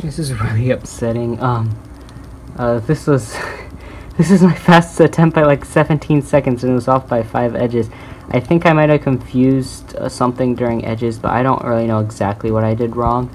This is really upsetting. This was this is my fastest attempt by like 17 seconds, and it was off by 5 edges. I think I might have confused something during edges, but I don't really know exactly what I did wrong.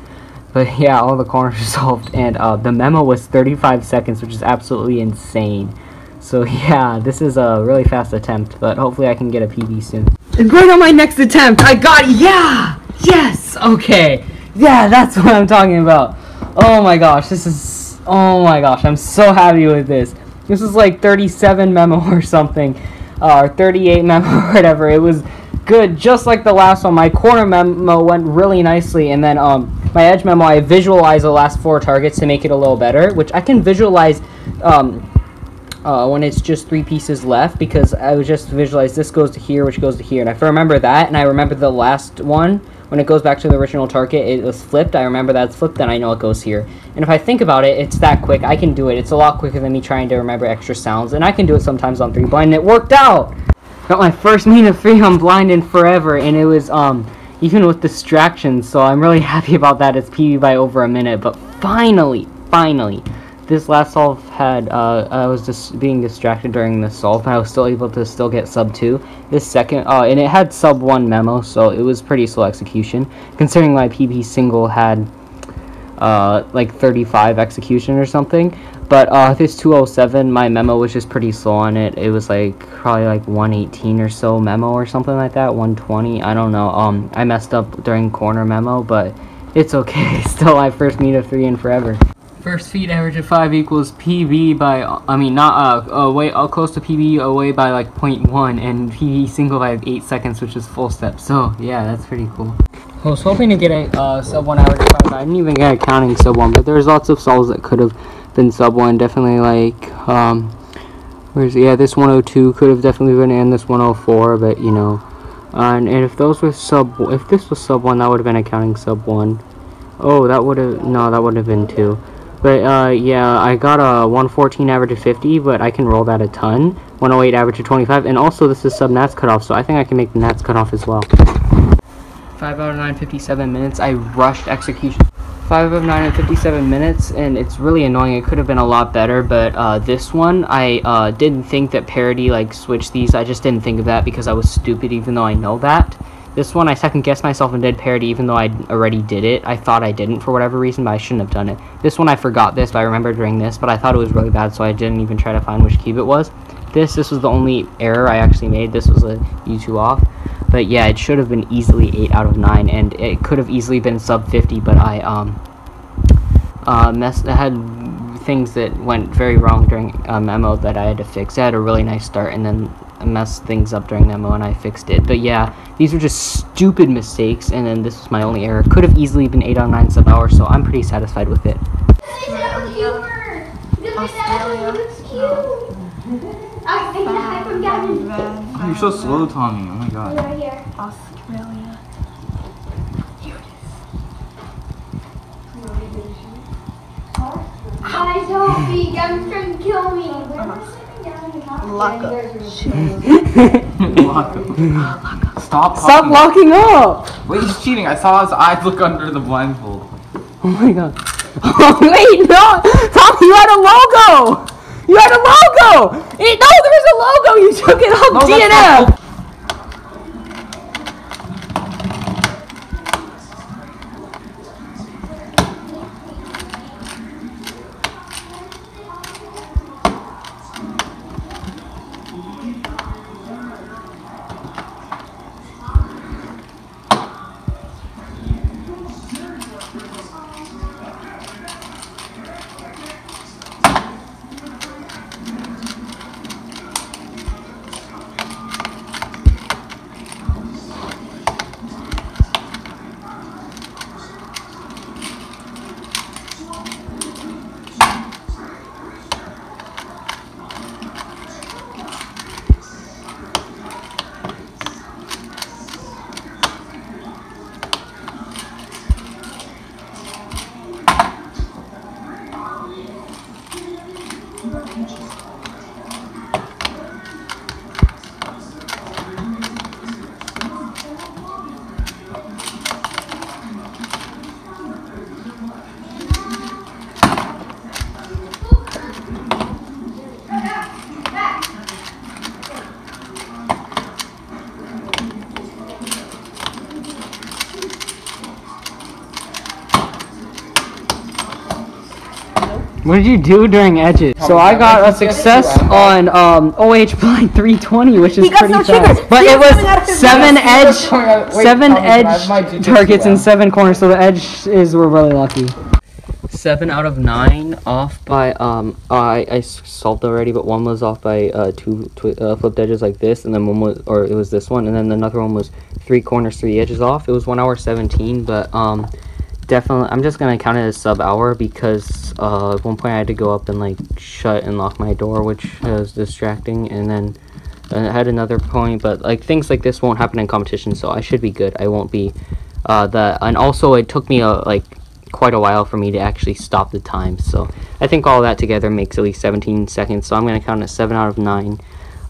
But yeah, all the corners are solved, and the memo was 35 seconds, which is absolutely insane. So yeah, this is a really fast attempt, but hopefully I can get a PB soon. And right on my next attempt, I got, yeah! Yes! Okay. Yeah, that's what I'm talking about. Oh my gosh, this is, oh my gosh, I'm so happy with this. This was like 37 memo or something, or 38 memo or whatever. It was good, just like the last one. My corner memo went really nicely, and then my edge memo, I visualized the last 4 targets to make it a little better, which I can visualize when it's just 3 pieces left, because I would just visualize this goes to here, which goes to here, and if I remember that, and I remember the last one, when it goes back to the original target, it was flipped. I remember that's flipped, then I know it goes here. And if I think about it, it's that quick. I can do it. It's a lot quicker than me trying to remember extra sounds, and I can do it sometimes on 3 blind, and it worked out! Got my first mean of 3 on blind in forever, and it was, even with distractions, so I'm really happy about that. It's PB by over a minute, but finally, this last solve had, I was just being distracted during the solve, and I was still able to still get sub 2. This second, and it had sub 1 memo, so it was pretty slow execution, considering my PB single had, like 35 execution or something. But, this 207, my memo was just pretty slow on it. It was like, probably like 118 or so memo or something like that, 120, I don't know. I messed up during corner memo, but it's okay. Still my first meet of 3 in forever. First feet average of 5 equals PB by, I mean, not, away, close to PB away by like 0.1, and PB single by 8 seconds, which is full step. So, yeah, that's pretty cool. I was hoping to get a sub 1 average of 5. I didn't even get a counting sub 1, but there's lots of solves that could have been sub 1. Definitely like, yeah, this 102 could have definitely been, and this 104, but, you know. And if those were if this was sub 1, that would have been a counting sub 1. Oh, that would have, no, that would have been 2. But, yeah, I got a 114 average of 50, but I can roll that a ton. 108 average of 25, and also this is sub-nats cutoff, so I think I can make the nats cutoff as well. 5 out of 9, 57 minutes. I rushed execution. 5 out of 9 and 57 minutes, and it's really annoying. It could have been a lot better, but this one, I didn't think that parity, like, switched these. I just didn't think of that because I was stupid, even though I know that. This one, I second-guessed myself and did parity, even though I already did it. I thought I didn't for whatever reason, but I shouldn't have done it. This one, I forgot this, but I remembered during this, but I thought it was really bad, so I didn't even try to find which cube it was. This was the only error I actually made. This was a U2 off. But yeah, it should have been easily 8 out of 9, and it could have easily been sub 50, but I, I had things that went very wrong during a memo that I had to fix. I had a really nice start, and then I messed things up during memo, and I fixed it. But yeah, these were just stupid mistakes, and then this was my only error. Could have easily been 8 out of 9 sub hours, so I'm pretty satisfied with it. Oh, you're so slow, Tommy. Oh my god. Right here. Australia. Here it is. Hi, Sophie. I'm trying to kill me. Lock up. Lock up. Stop locking up! Wait, he's cheating. I saw his eyes look under the blindfold. Oh my god. Oh wait, no! Tommy, you had a logo! You had a logo! No, there was a logo! You took it off DNF! What did you do during edges? So I got a success on OH blind 320, which is pretty fast. But it was 7 edge targets and 7 corners, so the edges were really lucky. 7 out of 9 off by I solved already, but one was off by 2 flipped edges like this, and then one was, or it was this one, and then another one was 3 corners, 3 edges off. It was 1 hour 17, but definitely I'm just gonna count it as sub hour because at one point I had to go up and like shut and lock my door, which was distracting, and then I had another point, but like things like this won't happen in competition, so I should be good. I won't be and also it took me quite a while for me to actually stop the time, so I think all that together makes at least 17 seconds, so I'm going to count it 7 out of 9.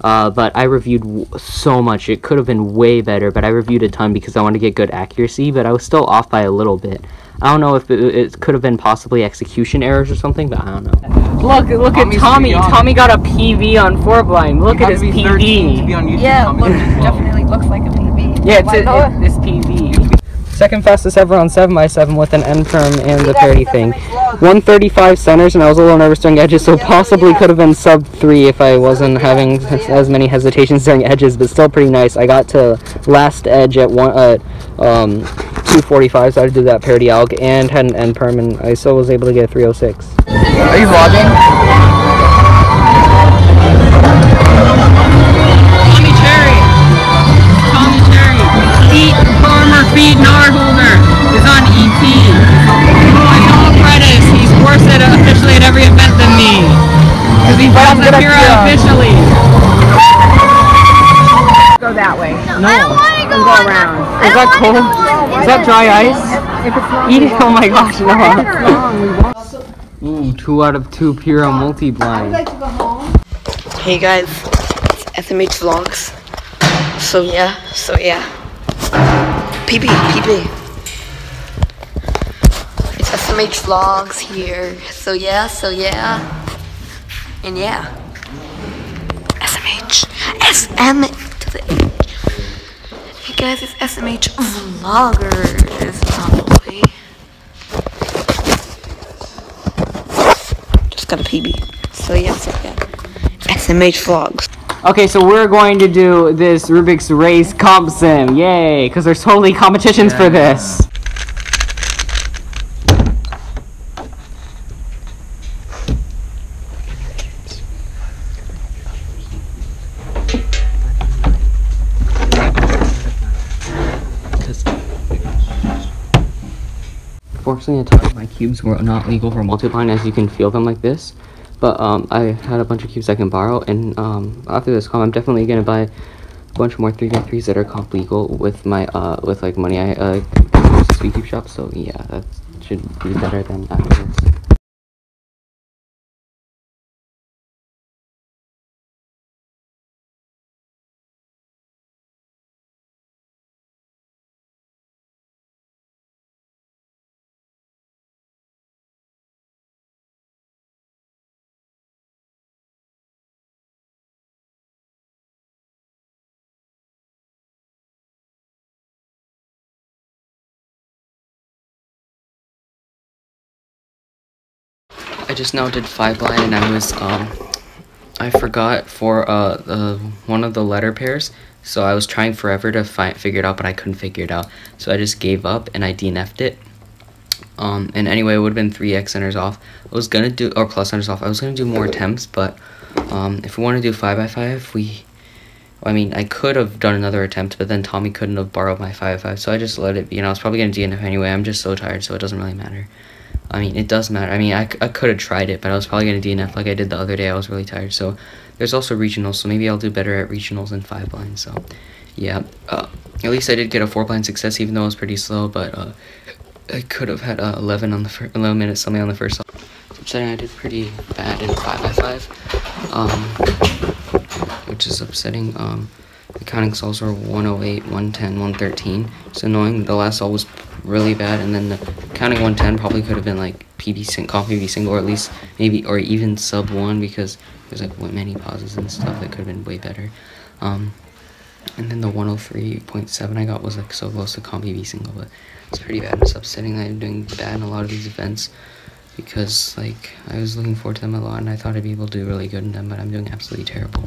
But I reviewed so much. It could have been way better, but I reviewed a ton because I wanted to get good accuracy, but I was still off by a little bit. I don't know if it could have been possibly execution errors or something, but I don't know. Look at Tommy. Tommy got a PV on 4 blind. Look at his PV. Yeah, look, it definitely looks like a PV. Yeah, it's PV. Second fastest ever on 7x7 with an end term and the parity thing. 135 centers, and I was a little nervous during edges, so possibly could have been sub 3 if I wasn't having as many hesitations during edges, but still pretty nice. I got to last edge at 245, so I did that parity alg and had an end perm, and I still was able to get a 306. Are you vlogging? Feed Nard holder is on EP. My no apprentice, he's worse at officially at every event than me. Because he runs the Pura officially. Go that way. No. And go around. Is that cold? Is that dry ice? Eat it. Oh my gosh, no. Ooh, 2 out of 2 Pura multi-blind. Hey guys, it's SMH Vlogs. So yeah. PB. It's SMH Vlogs here. So yeah. And yeah. SMH to the H. Hey guys, it's SMH Vloggers, probably. Just got a PB. So yeah. SMH Vlogs. Okay, so we're going to do this Rubik's Race Comp Sim. Yay! Because there's totally competitions for this. Fortunately, a ton of my cubes were not legal for multiplying, as you can feel them like this. But I had a bunch of cubes I can borrow, and after this comp, I'm definitely gonna buy a bunch more 3x3s that are comp legal with my with like money I Sweet Cube shop. So yeah, that should be better than after this. I just now did 5 blind, and I was I forgot for one of the letter pairs, so I was trying forever to figure it out, but I couldn't figure it out, so I just gave up and I DNF'd it. And anyway, it would have been 3x centers off. I was gonna do, or plus centers off. I was gonna do more attempts, but if we want to do 5x5, I could have done another attempt, but then Tommy couldn't have borrowed my 5x5, so I just let it be. I was probably gonna DNF anyway. I'm just so tired, so it doesn't really matter. It does matter. I could have tried it, but I was probably going to DNF like I did the other day. I was really tired. So there's also regionals, so maybe I'll do better at regionals than 5 blind. So yeah, at least I did get a 4 blind success, even though it was pretty slow. But I could have had 11 minutes something on the first song. Upsetting, I did pretty bad in 5x5, which is upsetting. The counting solves were 108, 110, 113. It's annoying. The last sol was really bad, and then the counting 110 probably could have been like comp PB single, or at least maybe, or even sub 1, because there's like many pauses and stuff that could have been way better. And then the 103.7 I got was like so close to comp PB single, but it's pretty bad. It's upsetting that I'm doing bad in a lot of these events. because like I was looking forward to them a lot and I thought I'd be able to do really good in them, but I'm doing absolutely terrible.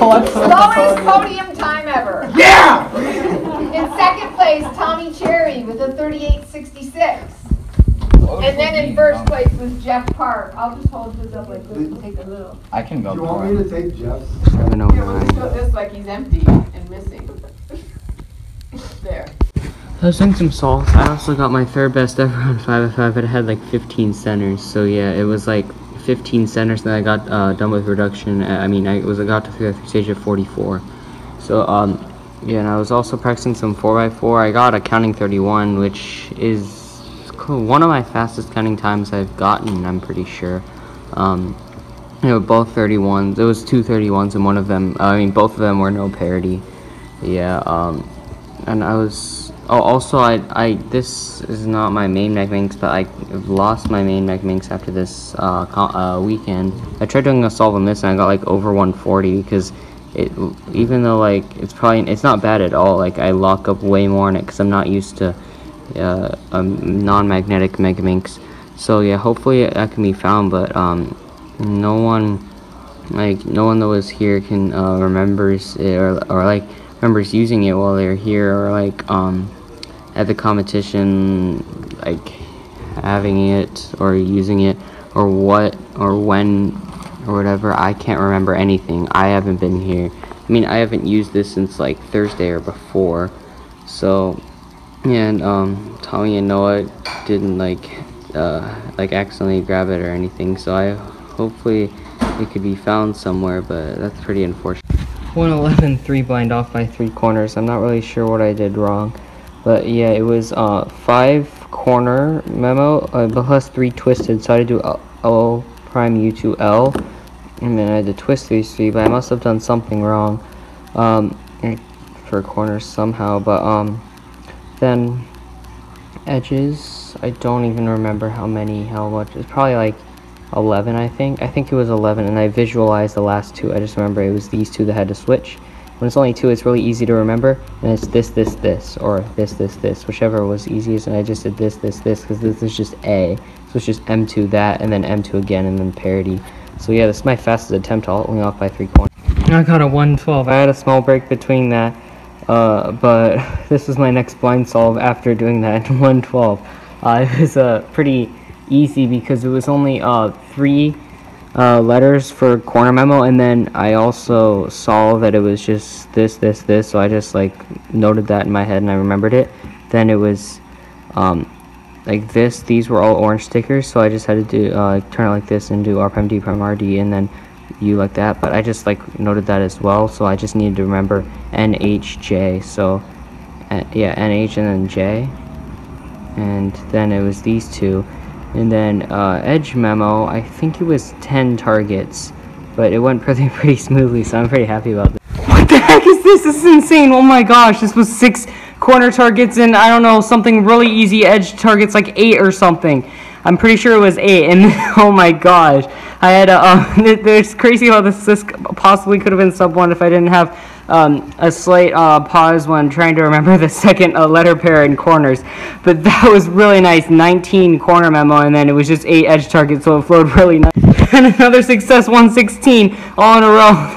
Slowest podium time ever. Yeah! In second place, Tommy Cherry with a 38.66. And then in first place was Jeff Park. I'll just hold this up like this and take a little. I can go. Do you want me to take Jeff's? 709. Here, we'll just go this like he's empty and missing. There. I was doing some salts. I also got my third best ever on 5x5, but it had like 15 centers. So yeah, it was like 15 centers, and then I got done with reduction. I got to the stage at 44. So yeah, and I was also practicing some 4x4. I got a counting 31, which is one of my fastest counting times I've gotten, I'm pretty sure. Both 31s. There was two 31s, and one of them, both of them were no parity. Yeah, and I was, also this is not my main mech minx, but I lost my main mech minx after this weekend. I tried doing a solve on this and I got like over 140, because even though like it's not bad at all, like I lock up way more in it because I'm not used to non-magnetic mega minx. So yeah, hopefully that can be found, but no one that was here can remembers it, or like remembers using it while they're here, or like at the competition, like having it or using it, or what, or when, or whatever. I can't remember anything. I haven't been here. I haven't used this since like Thursday or before. So yeah, and Tommy and Noah didn't like accidentally grab it or anything, so hopefully it could be found somewhere, but that's pretty unfortunate. 111 3 blind off by 3 corners. I'm not really sure what I did wrong, but yeah, it was 5 corner memo plus 3 twisted, so I had to do L prime U to L, and then I had to twist these 3, but I must have done something wrong for corners somehow. But then edges, I don't even remember how much. It's probably like 11, I think it was 11, and I visualized the last 2. I just remember it was these 2 that had to switch. When it's only 2, it's really easy to remember, and it's this, or this, whichever was easiest, and I just did this, because this is just A, so it's just M2 that, and then M2 again, and then parity. So yeah, this is my fastest attempt, only off by 3 corners. I got a 112. I had a small break between that, but this was my next blind solve after doing that 112. It was pretty easy because it was only 3 letters for corner memo, and then I also saw that it was just this, so I just like noted that in my head and I remembered it. Then it was like this. These were all orange stickers, so I just had to do turn it like this and do R prime D prime RD, and then U like that. But I just like noted that as well, so I just needed to remember NHJ. So yeah, NH and then J, and then it was these 2. And then edge memo, I think it was 10 targets, but it went pretty smoothly, so I'm pretty happy about this. What the heck is this? This is insane. Oh my gosh, this was 6 corner targets and I don't know, something really easy edge targets, like 8 or something. I'm pretty sure it was 8, and oh my gosh, I had a, it's crazy how this possibly could have been sub 1 if I didn't have a slight pause when trying to remember the second letter pair in corners. But that was really nice. 19 corner memo, and then it was just 8 edge targets, so it flowed really nice. And another success, 116, all in a row.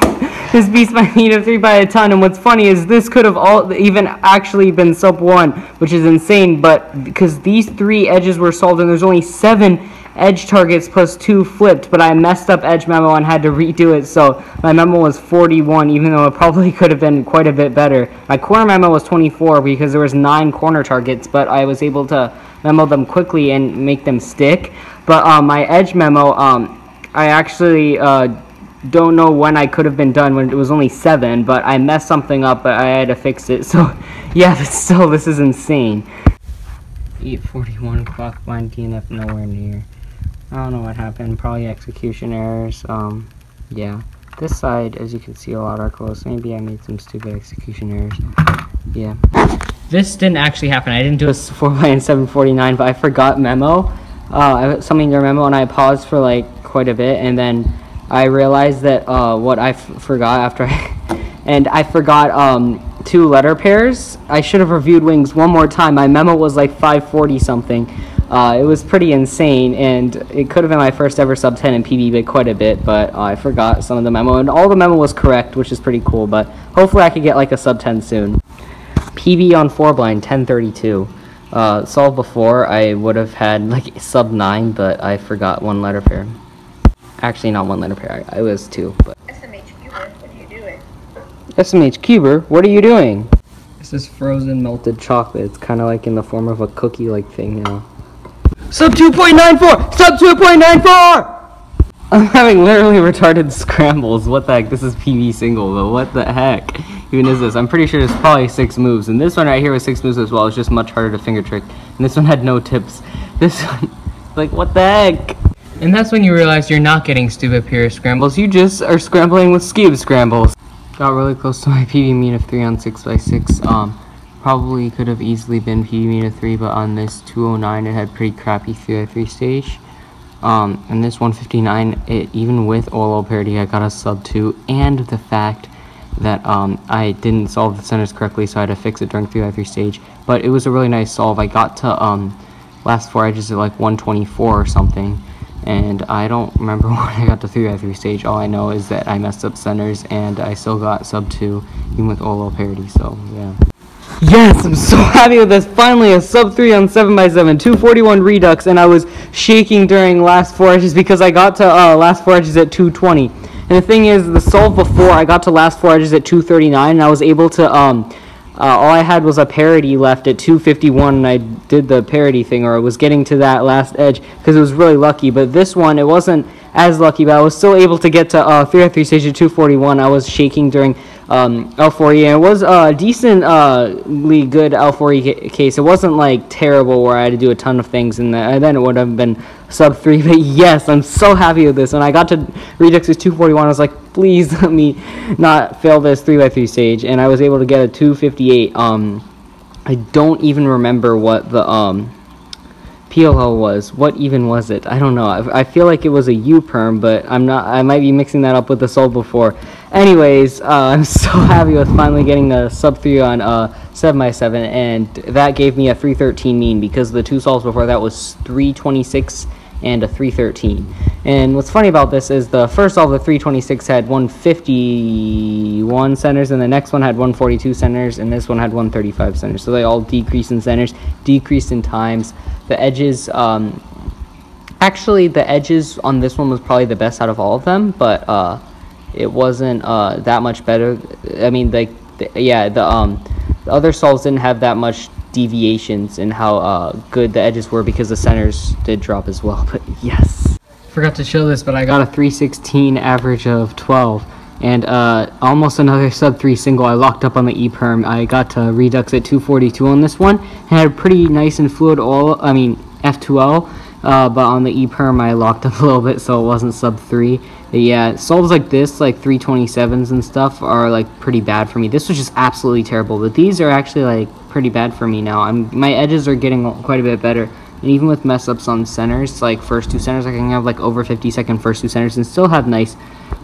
This beats my mean of 3 by a ton, and what's funny is this could have all even actually been sub 1, which is insane, but because these 3 edges were solved and there's only 7 edge targets plus 2 flipped, but I messed up edge memo and had to redo it, so my memo was 41, even though it probably could have been quite a bit better. My corner memo was 24 because there was 9 corner targets, but I was able to memo them quickly and make them stick. But my edge memo, I actually don't know when I could have been done when it was only 7, but I messed something up, but I had to fix it. So yeah, but still, this is insane. 841 clock blind DNF nowhere near. I don't know what happened, probably execution errors. Yeah, this side, as you can see, a lot are close. Maybe I made some stupid execution errors. Yeah, this didn't actually happen. I didn't do a 4 by 749, but I forgot memo. Something in your memo, and I paused for like quite a bit, and then I realized that what I forgot after I forgot 2 letter pairs. I should have reviewed wings one more time. My memo was like 540 something. It was pretty insane, and it could have been my first ever sub 10 in PB by quite a bit, but I forgot some of the memo, and all the memo was correct, which is pretty cool, but hopefully I could get like a sub 10 soon. PB on 4 blind, 1032. Solved before, I would have had like sub 9, but I forgot 1 letter pair. Actually, not 1 letter pair. I was 2. But SMH Cuber, what are you doing? SMH Cuber, what are you doing? This is frozen melted chocolate. It's kind of like in the form of a cookie-like thing now. Sub 2.94! Sub 2.94! I'm having literally retarded scrambles. What the heck? This is PB single, though. What the heck even is this? I'm pretty sure there's probably 6 moves. And this one right here was 6 moves as well. It's just much harder to finger trick. And this one had no tips. This one, like, what the heck? And that's when you realize you're not getting stupid pure scrambles. You just are scrambling with skewed scrambles. Got really close to my PB mean of 3 on 6 by 6. Probably could have easily been PB mean of 3, but on this 209 it had pretty crappy 3x3 stage. And this 159, even with OLO parity, I got a sub 2, and the fact that I didn't solve the centers correctly, so I had to fix it during 3x3 stage. But it was a really nice solve. I got to last 4 edges at like 124 or something. And I don't remember when I got to 3x3 stage. All I know is that I messed up centers, and I still got sub 2, even with OLO parity, so yeah. Yes, I'm so happy with this. Finally, a sub 3 on 7 by 7, 241 redux, and I was shaking during last 4 edges because I got to last 4 edges at 220. And the thing is, the solve before, I got to last 4 edges at 239, and I was able to, all I had was a parity left at 251, and I did the parity thing, or I was getting to that last edge, because it was really lucky. But this one, it wasn't as lucky, but I was still able to get to 3x3 stage at 241. I was shaking during L4E, and it was a decently good L4E case. It wasn't like terrible where I had to do a ton of things, and then it would have been sub 3. But yes, I'm so happy with this. When I got to Redux as 241, I was like, please let me not fail this 3x3 stage, and I was able to get a 258. I don't even remember what the PLL was. What even was it? I don't know. I feel like it was a U-perm, but I'm not. I might be mixing that up with the solve before. Anyways, I'm so happy with finally getting a sub 3 on 7x7, and that gave me a 313 mean, because the 2 solves before that was 326 and a 313. And what's funny about this is the first solve, the 326, had 151 centers, and the next one had 142 centers, and this one had 135 centers. So they all decreased in centers, decreased in times. The edges, actually the edges on this one was probably the best out of all of them, but it wasn't that much better. I mean, the other solves didn't have that much deviations in how good the edges were, because the centers did drop as well. But yes, forgot to show this, but I got a 316 average of 12, and almost another sub 3 single. I locked up on the E-perm. I got to Redux at 242 on this one, and had a pretty nice and fluid F2L, but on the E-perm I locked up a little bit, so it wasn't sub 3. Yeah, solves like this, like 327s and stuff, are like pretty bad for me. This was just absolutely terrible, but these are actually like pretty bad for me now. My edges are getting quite a bit better, and even with mess ups on centers, like first 2 centers, I can have like over 50-second first 2 centers and still have nice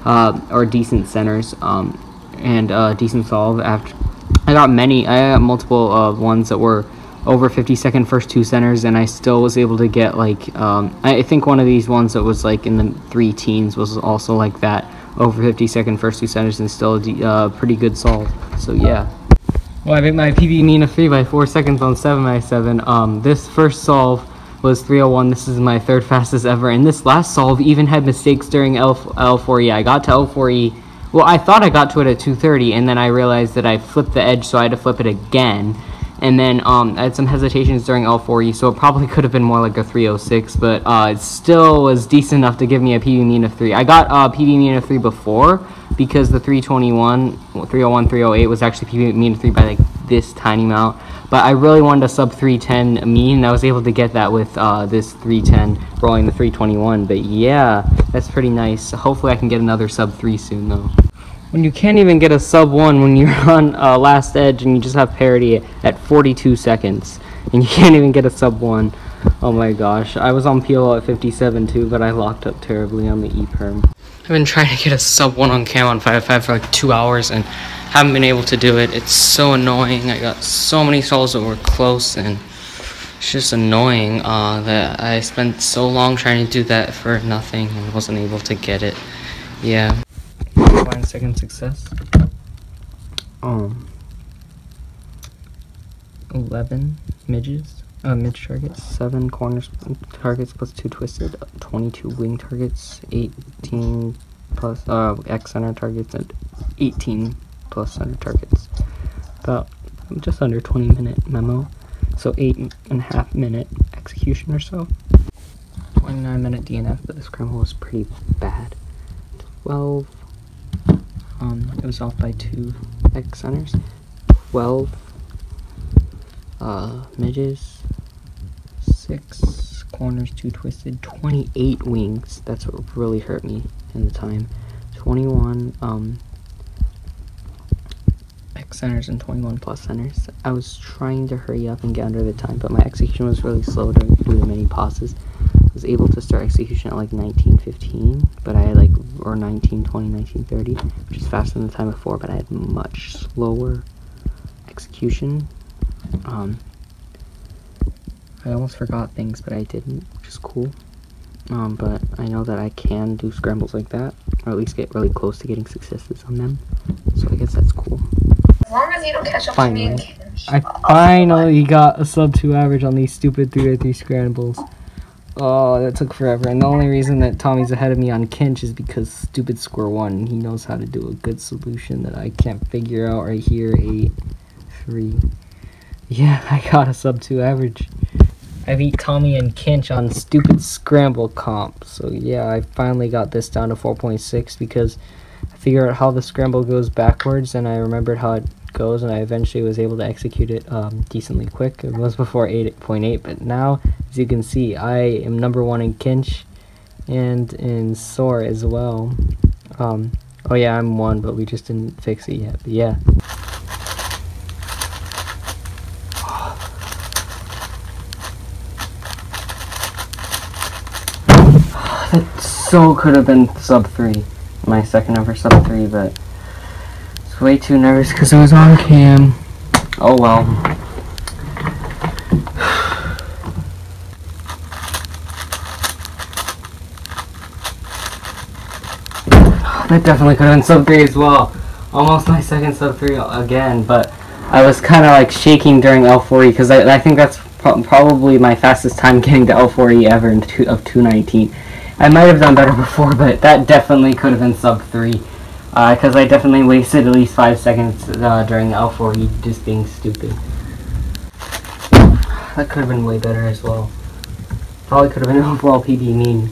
or decent centers. and decent solve. After I got multiple ones that were over 50-second first two centers, and I still was able to get like I think one of these ones that was like in the 3 teens was also like that, over 50-second first two centers, and still a pretty good solve. So yeah. Well, I beat my PB mean of 3 by 4 seconds on 7 by 7. This first solve was 3:01. This is my 3rd fastest ever, and this last solve even had mistakes during L4E. I got to L4E. Well, I thought I got to it at 2:30, and then I realized that I flipped the edge, so I had to flip it again. And then I had some hesitations during L4E, so it probably could have been more like a 3:06, but it still was decent enough to give me a PB mean of 3. I got PB mean of 3 before, because the 3:21, 3:01, 3:08 was actually PB mean of 3 by like this tiny amount. But I really wanted a sub 3:10 mean, and I was able to get that with this 3:10 rolling the 3:21. But yeah, that's pretty nice. Hopefully I can get another sub 3 soon though. When you can't even get a sub 1 when you're on last edge and you just have parity at 42 seconds, and you can't even get a sub 1. Oh my gosh, I was on PL at 57 too, but I locked up terribly on the E-perm. I've been trying to get a sub 1 on cam on 5.5 for like 2 hours and haven't been able to do it. It's so annoying. I got so many solves that were close, and it's just annoying that I spent so long trying to do that for nothing and wasn't able to get it. Yeah. 1 second success. 11 midges. Midge targets, 7 corners targets plus 2 twisted, 22 wing targets, 18 plus X center targets, and 18 plus center targets. About just under 20-minute memo, so 8.5 minute execution or so. 29-minute DNF, but the scramble was pretty bad. 12. It was off by 2 X centers. 12 midges. 6 corners, 2 twisted, 28 wings. That's what really hurt me in the time. 21 X centers and 21 plus centers. I was trying to hurry up and get under the time, but my execution was really slow due to many pauses. I was able to start execution at like 19:15, but I had like, or 19:20, 19:30, which is faster than the time before, but I had much slower execution. I almost forgot things, but I didn't, which is cool. But I know that I can do scrambles like that, or at least get really close to getting successes on them. So I guess that's cool. As long as you don't catch up to me and Kinch. I finally got a sub 2 average on these stupid 3x3 scrambles. Oh, that took forever. And the only reason that Tommy's ahead of me on Kinch is because stupid score 1. He knows how to do a good solution that I can't figure out right here. 8-3. Yeah, I got a sub 2 average. I beat Tommy and Kinch on stupid scramble comp. So yeah, I finally got this down to 4.6 because I figured out how the scramble goes backwards, and I remembered how it goes, and I eventually was able to execute it decently quick. It was before 8.8, but now, as you can see, I am number 1 in Kinch and in Soar as well. Oh yeah, I'm 1, but we just didn't fix it yet. But yeah. That so could have been sub 3, my second ever sub 3, but I was way too nervous because it was on cam. Oh well. That definitely could have been sub 3 as well. Almost my second sub 3 again, but I was kind of like shaking during L4E because I think that's probably my fastest time getting to L4E ever of 2:19. I might have done better before, but that definitely could have been sub 3. Because I definitely wasted at least 5 seconds during the L4E just being stupid. That could have been way better as well. Probably could have been an overall PB mean.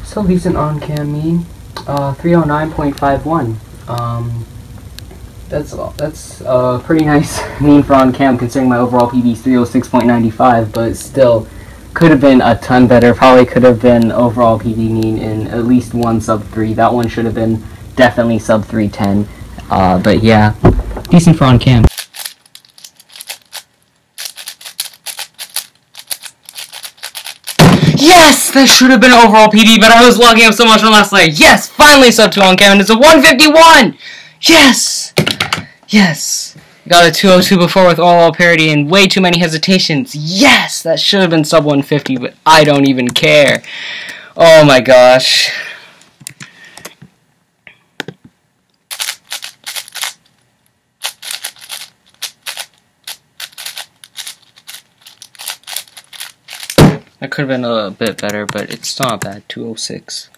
Still decent on-cam mean. 309.51. That's pretty nice mean for on-cam considering my overall PB is 306.95, but still could have been a ton better. Probably could have been overall PB mean in at least 1 sub 3. That one should have been definitely sub 310. But yeah, decent for on cam. Yes! that should have been an overall PB, but I was logging up so much on last night. Yes, finally sub 2 on cam, and it's a 151! Yes! Yes! Got a 202 before with all parity and way too many hesitations. Yes! That should have been sub 150, but I don't even care. Oh my gosh. That could have been a bit better, but it's still not bad. 206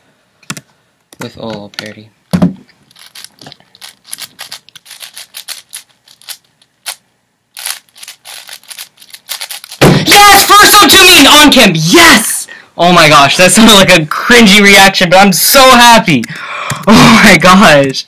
with all parity. Yes! First sub 2 mean on cam! Yes! Oh my gosh, that sounded like a cringy reaction, but I'm so happy! Oh my gosh!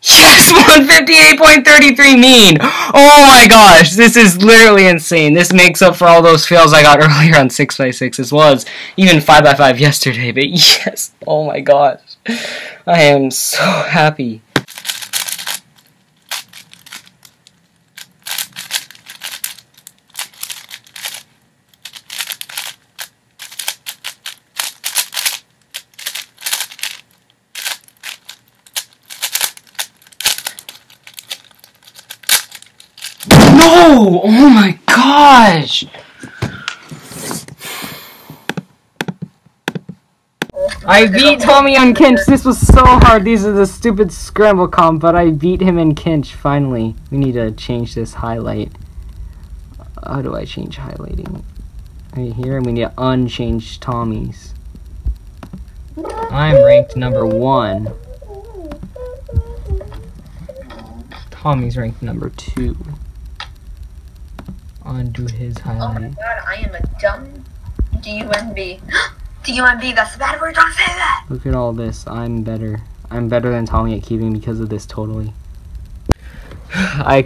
Yes! 158.33 mean! Oh my gosh, this is literally insane. This makes up for all those fails I got earlier on 6x6 as well as even 5x5 yesterday, but yes! Oh my gosh. I am so happy. No! Oh my gosh! I beat Tommy on Kinch. This was so hard. These are the stupid scramble comp, but I beat him in Kinch finally. We need to change this highlight. How do I change highlighting? Right here, and we need to unchange Tommy's. I'm ranked number 1. Tommy's ranked number 2. Undo his highlight. Oh my god, I am a dumb DUNB. DUNB, that's the bad word, don't say that! Look at all this. I'm better. I'm better than Tommy at keeping because of this, totally. I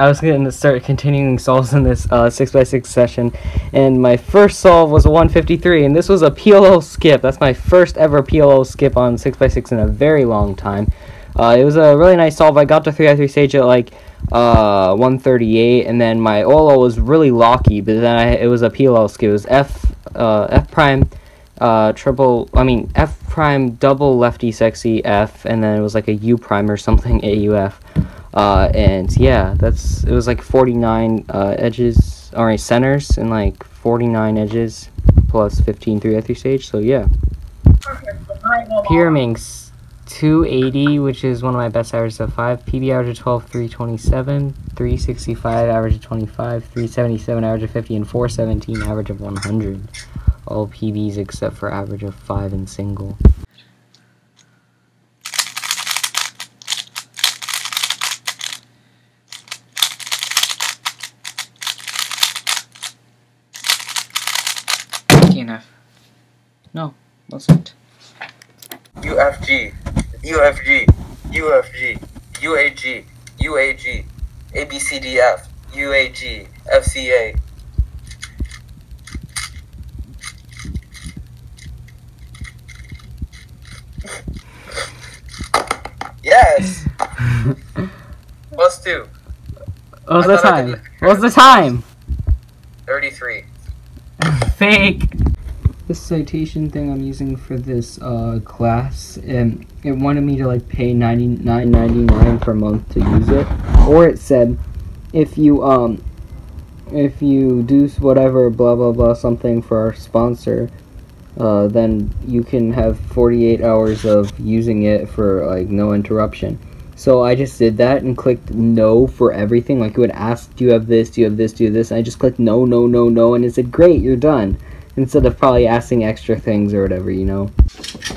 was going to start continuing solves in this 6x6 session, and my first solve was a 153, and this was a PLO skip. That's my first ever PLO skip on 6x6 in a very long time. It was a really nice solve. I got to 3x3 stage at like 138, and then my OLO was really locky, but then it was a PLO skip. It was F prime F prime double lefty sexy F, and then it was like a U prime or something AUF. And yeah, it was like 49 edges, or centers, and like 49 edges plus 15 3x3 stage. So yeah. Pyraminx 280, which is one of my best averages of 5. PB average of 12, 327, 365 average of 25, 377 average of 50, and 417 average of 100. All PBs except for average of 5 and single. DNF. No, wasn't. UFG, UFG, UFG, UAG, UAG, ABCDF, UAG, FCA. Yes! Plus 2. What was the time? What was the time? 33. Fake! This citation thing I'm using for this class, it wanted me to like pay $99.99 per month to use it, or it said if you do whatever blah blah blah something for our sponsor, then you can have 48 hours of using it for like no interruption. So I just did that and clicked no for everything. Like it would ask, do you have this, do you have this, do you have this, and I just clicked no, no, no, no, and it said great, you're done. Instead of probably asking extra things or whatever, you know.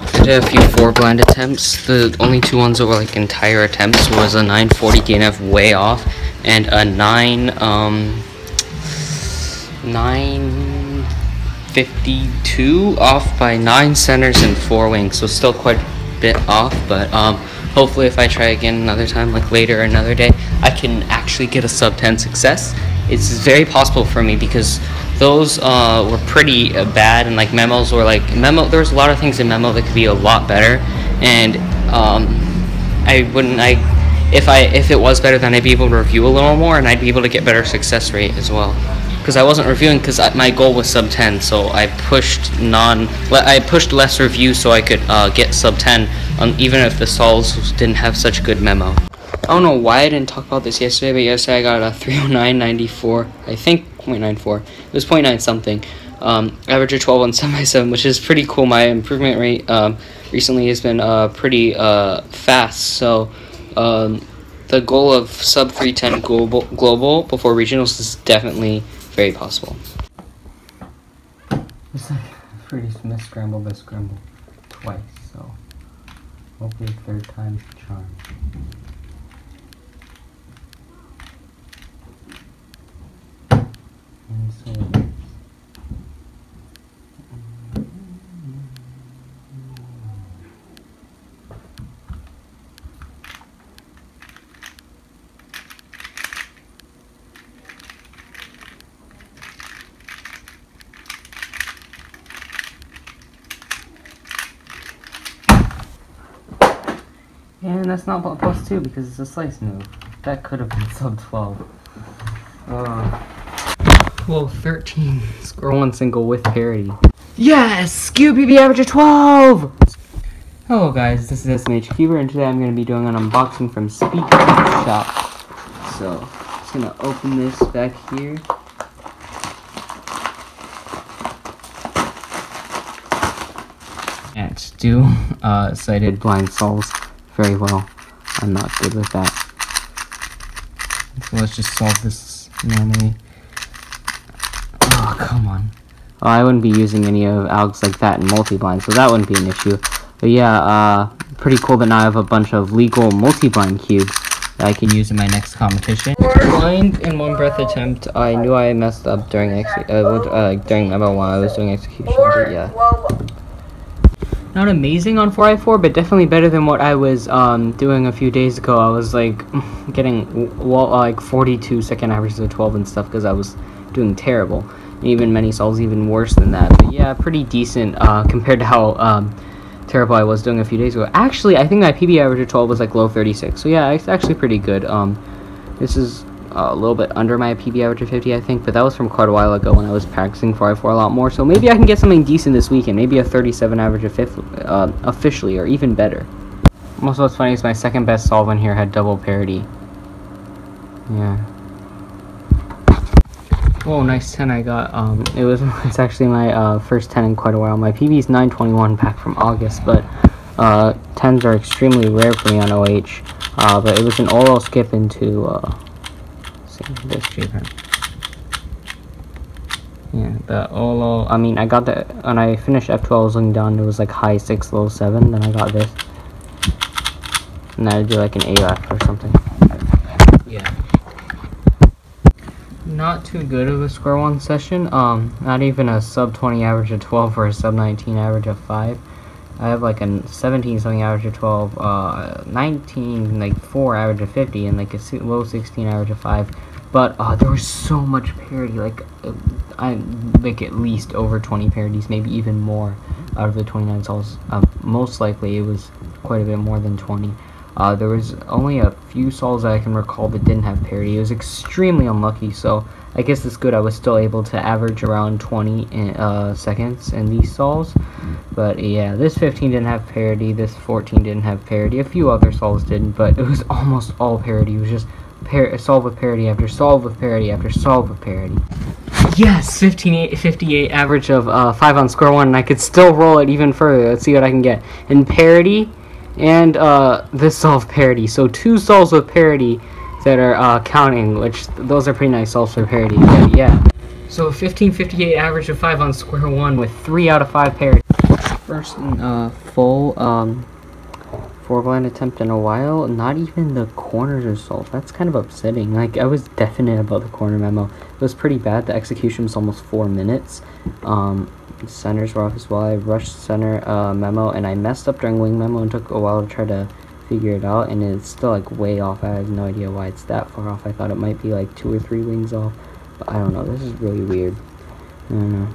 I did a few 4 blind attempts. The only 2 ones that were like entire attempts was a 940 gain F way off and a 952 off by 9 centers and 4 wings. So still quite a bit off, but hopefully if I try again another time, like later or another day, I can actually get a sub 10 success. It's very possible for me because those were pretty bad, and like memos were like there's a lot of things in memo that could be a lot better, and if it was better, then I'd be able to review a little more and I'd be able to get better success rate as well, because because I wasn't reviewing because my goal was sub 10, so I pushed less reviews so I could get sub 10, even if the solves didn't have such good memo. I don't know why I didn't talk about this yesterday, but yesterday I got a 309.94, I think 0.94. It was 0.9 something. Average of 12 on 7x7, which is pretty cool. My improvement rate recently has been pretty fast, so the goal of sub 310 global before regionals is definitely very possible. It's like pretty scramble twice, so hopefully third time's the charm. And so it is. And that's not plus 2 because it's a slice move. That could have been sub 12. Well, 13. Score 1 single with parity. Yes! QBB average of 12! Hello guys, this is SMH Cuber, and today I'm going to be doing an unboxing from Speaker Shop. So, I'm just going to open this back here. And do sighted blind solves very well. I'm not good with that. So let's just solve this normally. Oh, come on. Well, I wouldn't be using any of algs like that in multi-blind, so that wouldn't be an issue. But yeah, pretty cool that now I have a bunch of legal multi-blind cubes that I can use in my next competition. Blind in one breath attempt. I knew I messed up during memo while I was doing execution, but yeah. Not amazing on 4i4, but definitely better than what I was doing a few days ago. I was like getting like 42 second averages of 12 and stuff because I was doing terrible. And even many solves even worse than that. But yeah, pretty decent compared to how terrible I was doing a few days ago. Actually, I think my PB average of 12 was like low 36. So yeah, it's actually pretty good. This is a little bit under my PB average of 50, I think, but that was from quite a while ago when I was practicing 4i4 a lot more, so maybe I can get something decent this weekend, maybe a 37 average of 5th, officially, or even better. Also, what's funny is my second best solve in here had double parity. Yeah. Whoa, nice 10 I got. It's actually my first 10 in quite a while. My PB is 921 back from August, but 10s are extremely rare for me on OH, but it was an oral skip into this J-pen. Yeah, the Olo, I mean, I got the, when I finished F12, I was looking down, it was like high 6, low 7, then I got this. And then I'd do like an AF or something. Yeah. Not too good of a score 1 session, not even a sub 20 average of 12 or a sub 19 average of 5. I have like a 17 something average of 12, 19 like 4 average of 50, and like a low 16 average of 5. But there was so much parity, like I like at least over 20 parities, maybe even more out of the 29 solves. Most likely it was quite a bit more than 20. There was only a few solves that I can recall that didn't have parity. It was extremely unlucky, so I guess it's good I was still able to average around 20 seconds in these solves. But yeah, this 15 didn't have parity, this 14 didn't have parity, a few other solves didn't, but it was almost all parity. It was just solve with parity after solve with parity after solve with parity. Yes, 58 average of 5 on score 1, and I could still roll it even further. Let's see what I can get. And parity, and this solve parity. So 2 solves with parity that are counting, which those are pretty nice solves for parity. But yeah. So 1558 average of 5 on square 1 with 3 out of 5 parity. First full 4-blind attempt in a while. Not even the corners are solved. That's kind of upsetting. Like, I was definite about the corner memo. It was pretty bad. The execution was almost 4 minutes. Centers were off as well. I rushed center memo, and I messed up during wing memo and took a while to try to figure it out, and it's still like way off. I have no idea why it's that far off. I thought it might be like 2 or 3 wings off, but I don't know. This is really weird. I don't know.